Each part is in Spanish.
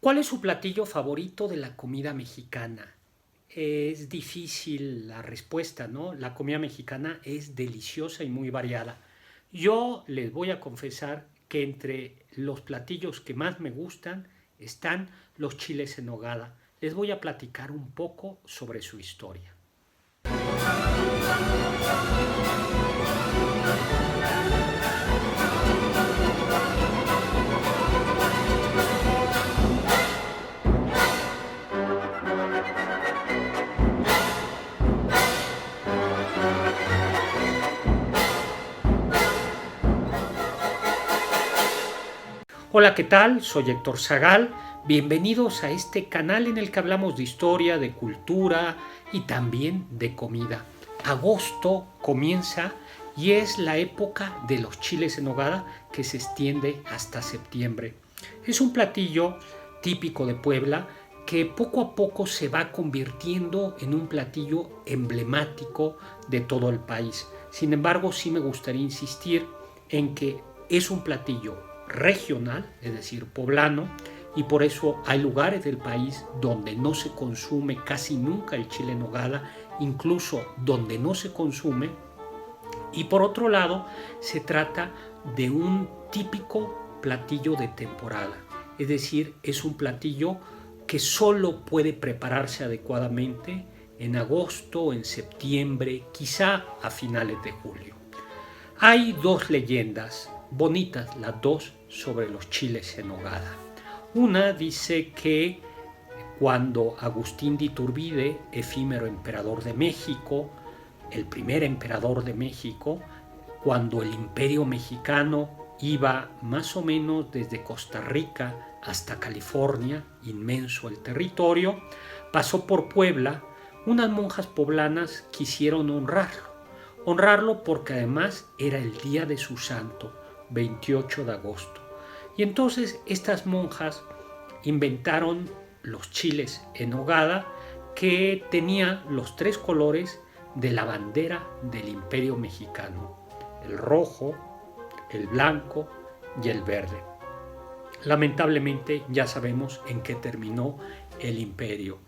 ¿Cuál es su platillo favorito de la comida mexicana? Es difícil la respuesta, ¿no? La comida mexicana es deliciosa y muy variada. Yo les voy a confesar que entre los platillos que más me gustan están los chiles en nogada. Les voy a platicar un poco sobre su historia. Hola, ¿qué tal? Soy Héctor Zagal. Bienvenidos a este canal en el que hablamos de historia, de cultura y también de comida. Agosto comienza y es la época de los chiles en nogada que se extiende hasta septiembre. Es un platillo típico de Puebla que poco a poco se va convirtiendo en un platillo emblemático de todo el país. Sin embargo, sí me gustaría insistir en que es un platillo regional, es decir, poblano, y por eso hay lugares del país donde no se consume casi nunca el chile en nogada, incluso donde no se consume. Y por otro lado, se trata de un típico platillo de temporada, es decir, es un platillo que solo puede prepararse adecuadamente en agosto, en septiembre, quizá a finales de julio. Hay dos leyendas bonitas, las dos sobre los chiles en nogada. Una dice que cuando Agustín de Iturbide, efímero emperador de México, el primer emperador de México, cuando el imperio mexicano iba más o menos desde Costa Rica hasta California, inmenso el territorio, pasó por Puebla, unas monjas poblanas quisieron honrarlo porque además era el día de su santo, 28 de agosto. Y entonces estas monjas inventaron los chiles en nogada que tenían los tres colores de la bandera del imperio mexicano: el rojo, el blanco y el verde. Lamentablemente ya sabemos en qué terminó el imperio.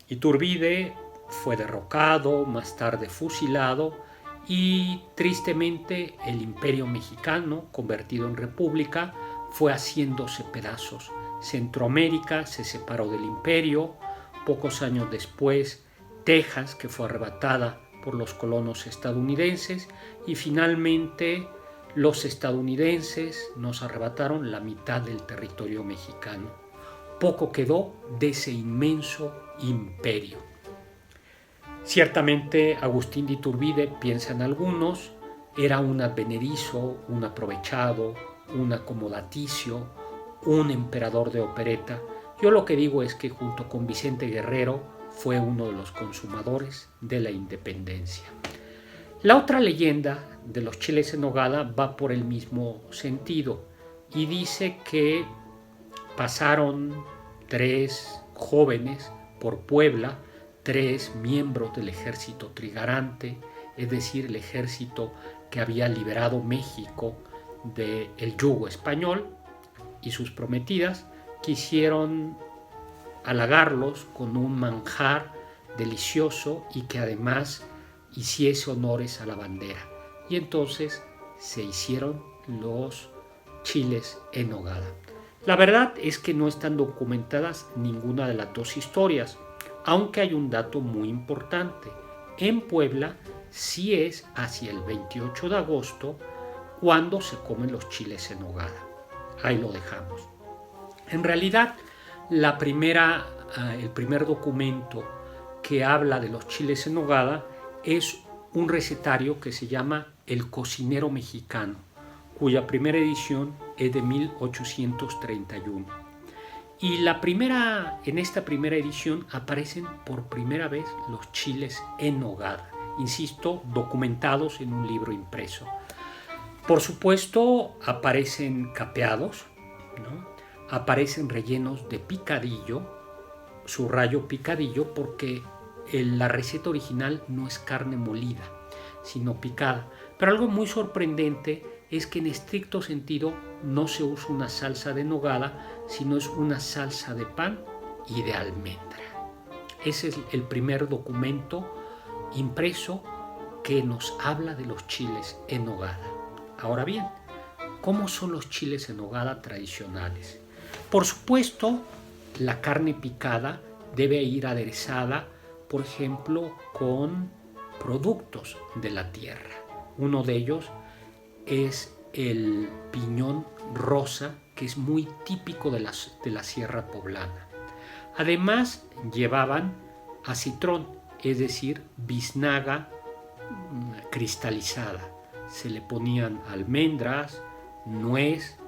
Iturbide fue derrocado, más tarde fusilado, y tristemente el imperio mexicano, convertido en república, fue haciéndose pedazos. Centroamérica se separó del imperio. Pocos años después, Texas, que fue arrebatada por los colonos estadounidenses, y finalmente los estadounidenses nos arrebataron la mitad del territorio mexicano. Poco quedó de ese inmenso imperio. Ciertamente Agustín de Iturbide, piensan algunos, era un advenedizo, un aprovechado, un acomodaticio, un emperador de opereta. Yo lo que digo es que junto con Vicente Guerrero fue uno de los consumadores de la independencia. La otra leyenda de los chiles en nogada va por el mismo sentido y dice que pasaron tres jóvenes por Puebla, tres miembros del ejército trigarante, es decir, el ejército que había liberado México del yugo español, y sus prometidas quisieron halagarlos con un manjar delicioso y que además hiciese honores a la bandera. Y entonces se hicieron los chiles en nogada. La verdad es que no están documentadas ninguna de las dos historias, aunque hay un dato muy importante. En Puebla sí es hacia el 28 de agosto cuando se comen los chiles en nogada. Ahí lo dejamos. En realidad, el primer documento que habla de los chiles en nogada es un recetario que se llama El Cocinero Mexicano, cuya primera edición es de 1831. Y en esta primera edición aparecen por primera vez los chiles en nogada, insisto, documentados en un libro impreso. Por supuesto, aparecen capeados, ¿no? Aparecen rellenos de picadillo, subrayo picadillo porque la receta original no es carne molida, sino picada. Pero algo muy sorprendente es que en estricto sentido no se usa una salsa de nogada, sino es una salsa de pan y de almendra. Ese es el primer documento impreso que nos habla de los chiles en nogada. Ahora bien, ¿cómo son los chiles en nogada tradicionales? Por supuesto, la carne picada debe ir aderezada, por ejemplo, con productos de la tierra. Uno de ellos es el piñón rosa, que es muy típico de la Sierra Poblana. Además, llevaban acitrón, es decir, biznaga cristalizada. Se le ponían almendras, nuez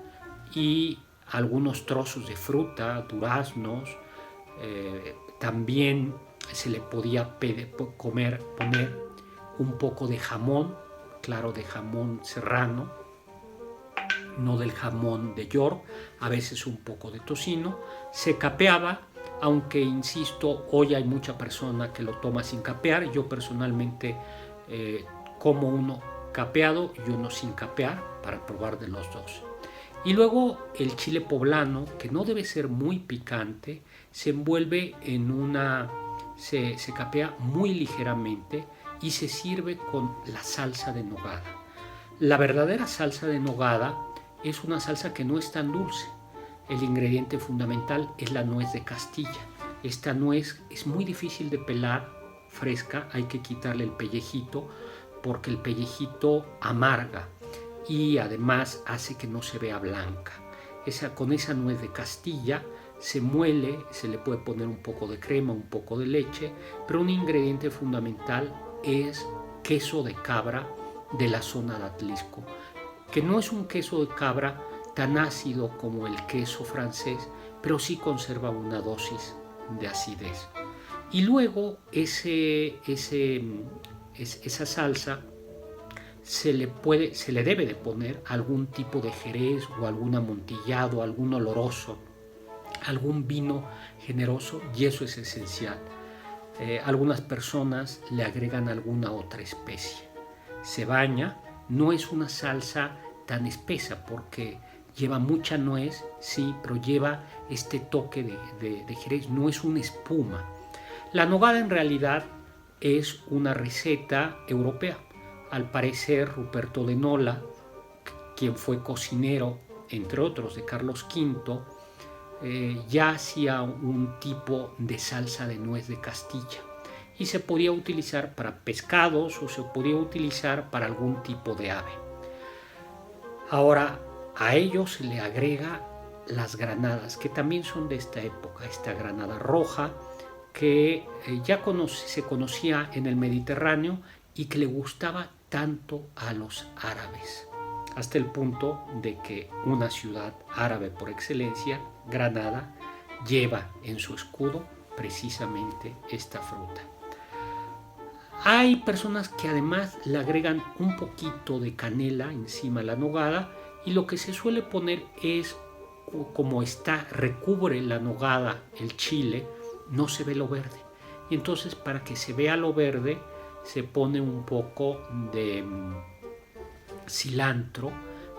y algunos trozos de fruta, duraznos. También se le podía poner un poco de jamón, claro, de jamón serrano, no del jamón de York, a veces un poco de tocino. Se capeaba, aunque insisto, hoy hay mucha persona que lo toma sin capear. Yo personalmente como uno capeado y uno sin capear para probar de los dos. Y luego el chile poblano, que no debe ser muy picante, se envuelve en se capea muy ligeramente y se sirve con la salsa de nogada. La verdadera salsa de nogada es una salsa que no es tan dulce. El ingrediente fundamental es la nuez de Castilla. Esta nuez es muy difícil de pelar fresca, hay que quitarle el pellejito porque el pellejito amarga y además hace que no se vea blanca. Con esa nuez de Castilla se muele, se le puede poner un poco de crema, un poco de leche, pero un ingrediente fundamental es queso de cabra de la zona de Atlisco, que no es un queso de cabra tan ácido como el queso francés, pero sí conserva una dosis de acidez. Y luego esa salsa se le debe de poner algún tipo de jerez o algún amontillado, algún oloroso, algún vino generoso, y eso es esencial. Algunas personas le agregan alguna otra especie. Se baña, no es una salsa tan espesa porque lleva mucha nuez, sí, pero lleva este toque de jerez, no es una espuma. La nogada en realidad es una receta europea. Al parecer, Ruperto de Nola, quien fue cocinero, entre otros, de Carlos V, ya hacía un tipo de salsa de nuez de Castilla y se podía utilizar para pescados o se podía utilizar para algún tipo de ave. Ahora, a ello se le agrega las granadas, que también son de esta época, esta granada roja que ya se conocía en el Mediterráneo y que le gustaba tanto a los árabes, hasta el punto de que una ciudad árabe por excelencia, Granada, lleva en su escudo precisamente esta fruta. Hay personas que además le agregan un poquito de canela encima de la nogada y lo que se suele poner es, como recubre la nogada el chile, no se ve lo verde. Y entonces, para que se vea lo verde, se pone un poco de cilantro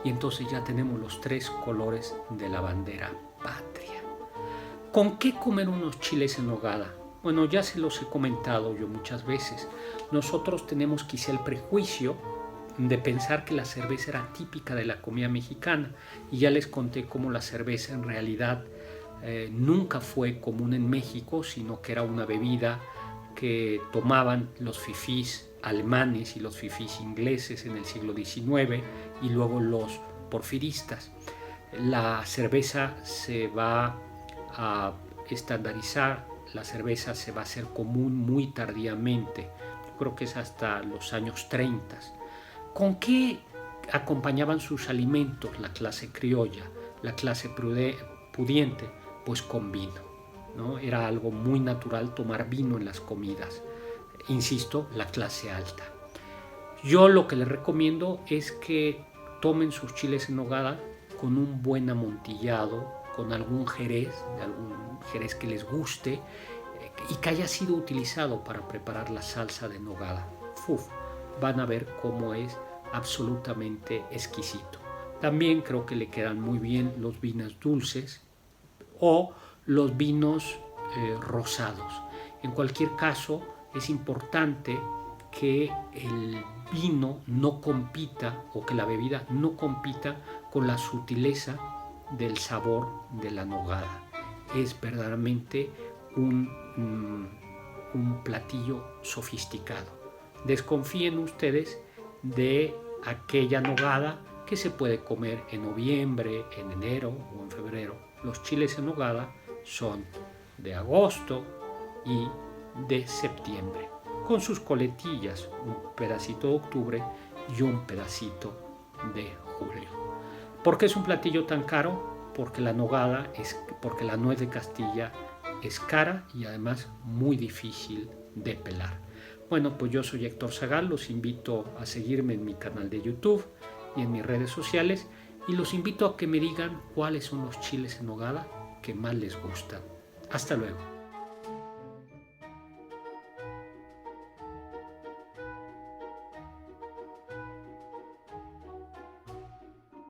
y entonces ya tenemos los 3 colores de la bandera patria. ¿Con qué comer unos chiles en nogada? Bueno, ya se los he comentado yo muchas veces. Nosotros tenemos quizá el prejuicio de pensar que la cerveza era típica de la comida mexicana y ya les conté cómo la cerveza en realidad nunca fue común en México, sino que era una bebida que tomaban los fifís alemanes y los fifís ingleses en el siglo XIX y luego los porfiristas. La cerveza se va a estandarizar, la cerveza se va a hacer común muy tardíamente, yo creo que es hasta los años 30. ¿Con qué acompañaban sus alimentos la clase criolla, la clase pudiente? Pues con vino, ¿no? Era algo muy natural tomar vino en las comidas. Insisto, la clase alta. Yo lo que les recomiendo es que tomen sus chiles en nogada con un buen amontillado, con algún jerez que les guste y que haya sido utilizado para preparar la salsa de nogada. Van a ver cómo es absolutamente exquisito. También creo que le quedan muy bien los vinos dulces o los vinos rosados. En cualquier caso, es importante que el vino no compita o que la bebida no compita con la sutileza del sabor de la nogada. Es verdaderamente un platillo sofisticado. Desconfíen ustedes de aquella nogada que se puede comer en noviembre, en enero o en febrero. Los chiles en nogada son de agosto y de septiembre, con sus coletillas, un pedacito de octubre y un pedacito de julio. ¿Por qué es un platillo tan caro? Porque la nuez de Castilla es cara y además muy difícil de pelar. Bueno, pues yo soy Héctor Zagal, los invito a seguirme en mi canal de YouTube y en mis redes sociales y los invito a que me digan cuáles son los chiles en nogada que más les gustan. Hasta luego.